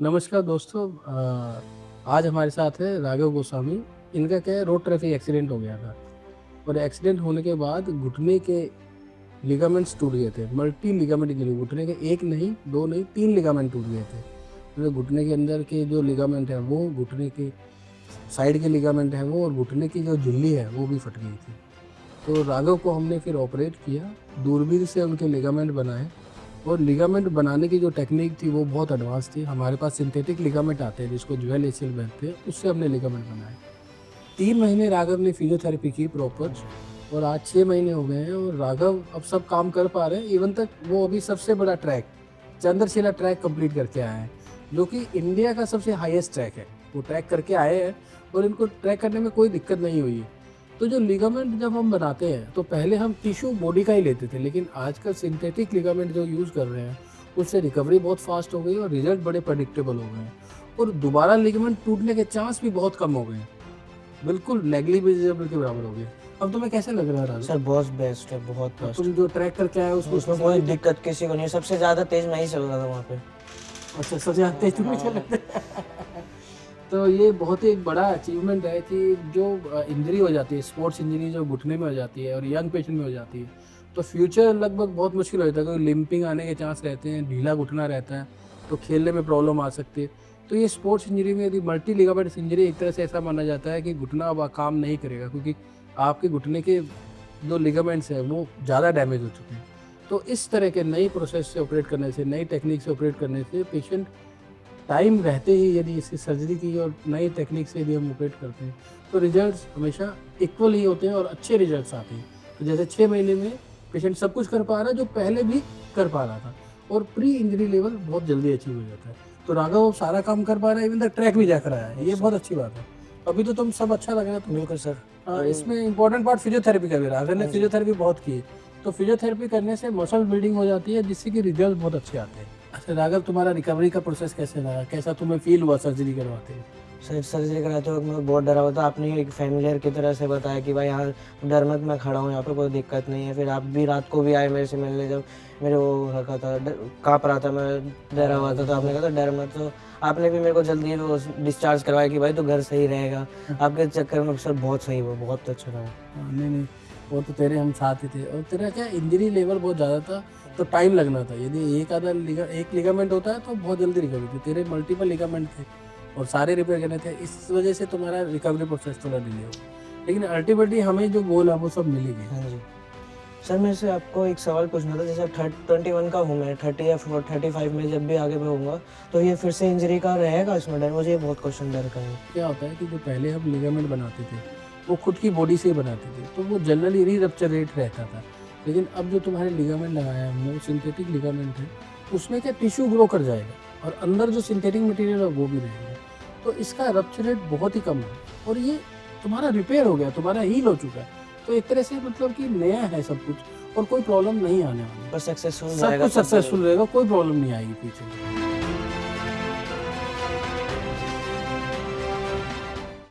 नमस्कार दोस्तों। आज हमारे साथ है राघव गोस्वामी। इनका क्या है, रोड ट्रैफिक एक्सीडेंट हो गया था और एक्सीडेंट होने के बाद घुटने के लिगामेंट्स टूट गए थे। मल्टी लिगामेंट इंजरी, घुटने के एक नहीं दो नहीं तीन लिगामेंट टूट गए थे। तो घुटने के अंदर के जो लिगामेंट है वो, घुटने के साइड के लिगामेंट है वो, और घुटने की जो झिल्ली है वो भी फट गई थी। तो राघव को हमने फिर ऑपरेट किया, दूरबीन से उनके लिगामेंट बनाए। और लिगामेंट बनाने की जो टेक्निक थी वो बहुत एडवांस थी। हमारे पास सिंथेटिक लिगामेंट आते हैं जिसको ज्वेल एसियल कहते हैं, उससे हमने लिगामेंट बनाए। 3 महीने राघव ने फिजियोथेरेपी की प्रॉपर, और आज 6 महीने हो गए हैं और राघव अब सब काम कर पा रहे हैं। इवन तक वो अभी सबसे बड़ा ट्रैक चंद्रशिला ट्रैक कंप्लीट करके आए हैं, जो कि इंडिया का सबसे हाईएस्ट ट्रैक है। वो ट्रैक करके आए हैं और इनको ट्रैक करने में कोई दिक्कत नहीं हुई है। तो जो लिगामेंट जब हम बनाते हैं तो पहले हम टिश्यू बॉडी का ही लेते थे, लेकिन आजकल सिंथेटिक लिगामेंट जो यूज़ कर रहे हैं उससे रिकवरी बहुत फास्ट हो गई और रिजल्ट बड़े प्रेडिक्टेबल हो गए हैं, और दोबारा लिगामेंट टूटने के चांस भी बहुत कम हो गए हैं, बिल्कुल नेग्लिजिबल के बराबर हो गए। अब तुम्हें कैसे लग रहा है राजू? सर बहुत बेस्ट है, बहुत बेस्ट। तुम जो ट्रैक करके आए उसको उसमें कोई दिक्कत किसी को नहीं है। सबसे ज्यादा तेज मैं ही चल रहा था वहाँ पे। अच्छा, सबसे ज़्यादा तेज तुम्हें क्या लगता है? तो ये बहुत ही एक बड़ा अचीवमेंट है कि जो इंजरी हो जाती है, स्पोर्ट्स इंजरी जो घुटने में हो जाती है और यंग पेशेंट में हो जाती है, तो फ्यूचर लगभग बहुत मुश्किल हो जाता है, क्योंकि लिम्पिंग आने के चांस रहते हैं, ढीला घुटना रहता है, तो खेलने में प्रॉब्लम आ सकती है। तो ये स्पोर्ट्स इंजरी में यदि मल्टी लिगामेंट्स इंजरी, एक तरह से ऐसा माना जाता है कि घुटना अब काम नहीं करेगा, क्योंकि आपके घुटने के जो लिगामेंट्स हैं वो ज़्यादा डैमेज हो चुके हैं। तो इस तरह के नई प्रोसेस से ऑपरेट करने से, नई टेक्निक से ऑपरेट करने से पेशेंट टाइम रहते ही यदि इसकी सर्जरी की और नई टेक्निक से यदि हम ऑपरेट करते हैं तो रिजल्ट्स हमेशा इक्वल ही होते हैं और अच्छे रिजल्ट्स आते हैं। तो जैसे 6 महीने में पेशेंट सब कुछ कर पा रहा है जो पहले भी कर पा रहा था, और प्री इंजरी लेवल बहुत जल्दी अचीव हो जाता है। तो राघव अब सारा काम कर पा रहा है, इवन तक ट्रैक भी जा कर आया है, ये बहुत अच्छी बात है। अभी तो तुम सब अच्छा लग रहा है तुम्हें। बिल्कुल सर। इसमें इंपॉर्टेंट पार्ट फिजियोथेरेपी का भी, राघव ने फिजियोथेरेपी बहुत की है। तो फिजियोथेरेपी करने से मसल बिल्डिंग हो जाती है, जिससे कि रिजल्ट बहुत अच्छे आते हैं। अच्छा राघव, तुम्हारा रिकवरी का प्रोसेस कैसे रहा? कैसा तुम्हें फील हुआ सर्जरी करवाते हैं? सर सर्जरी कराते वक्त मैं बहुत डरा हुआ था। आपने एक फैमिलियर की तरह से बताया कि भाई यहाँ डर मत, मैं खड़ा हूँ, यहाँ पे कोई दिक्कत नहीं है। फिर आप भी रात को भी आए मेरे से मिलने, जब मेरे वो रखा था, काँप रहा था, मैं डरा हुआ था, तो आपने कहा था डर मत। तो आपने भी मेरे को जल्दी वो डिस्चार्ज करवाया कि भाई तो घर सही रहेगा। आपके चक्कर में सर बहुत सही हुआ, बहुत अच्छा रहा। नहीं नहीं, वो तो तेरे हम साथ ही थे, और तेरा क्या इंजरी लेवल बहुत ज़्यादा था तो टाइम लगना था। यदि एक लिगामेंट होता है तो बहुत जल्दी रिकवरी थी। तेरे मल्टीपल लिगामेंट थे और सारे रिपेयर करने थे, इस वजह से तुम्हारा रिकवरी प्रोसेस थोड़ा डिले हो, लेकिन अल्टीमेटली हमें जो गोल है वो सब मिल ही गया। हाँ जी सर, मेरे से आपको एक सवाल पूछना था। जैसे 21 का हूँ मैं, 30 या 35 में जब भी आगे बढ़ूंगा तो ये फिर से इंजरी का रहेगा इसमें डर? मुझे बहुत क्वेश्चन डर का है। क्या होता है कि जो पहले हम लिगामेंट बनाते थे वो खुद की बॉडी से ही बनाते थे, तो वो जनरली री रप्चर रेट रहता था। लेकिन अब जो तुम्हारे लिगामेंट लगाया है हमने, वो सिंथेटिक लिगामेंट है, उसमें क्या टिश्यू ग्रो कर जाएगा और अंदर जो सिंथेटिक मटेरियल है वो भी रहेगा, तो इसका रप्चर रेट बहुत ही कम है और ये तुम्हारा रिपेयर हो गया, तुम्हारा हील हो चुका है। तो एक तरह से मतलब कि नया है सब कुछ और कोई प्रॉब्लम नहीं आने वाली, बस सक्सेसफुल सब कुछ सक्सेसफुल रहेगा, कोई प्रॉब्लम नहीं आएगी पीछे।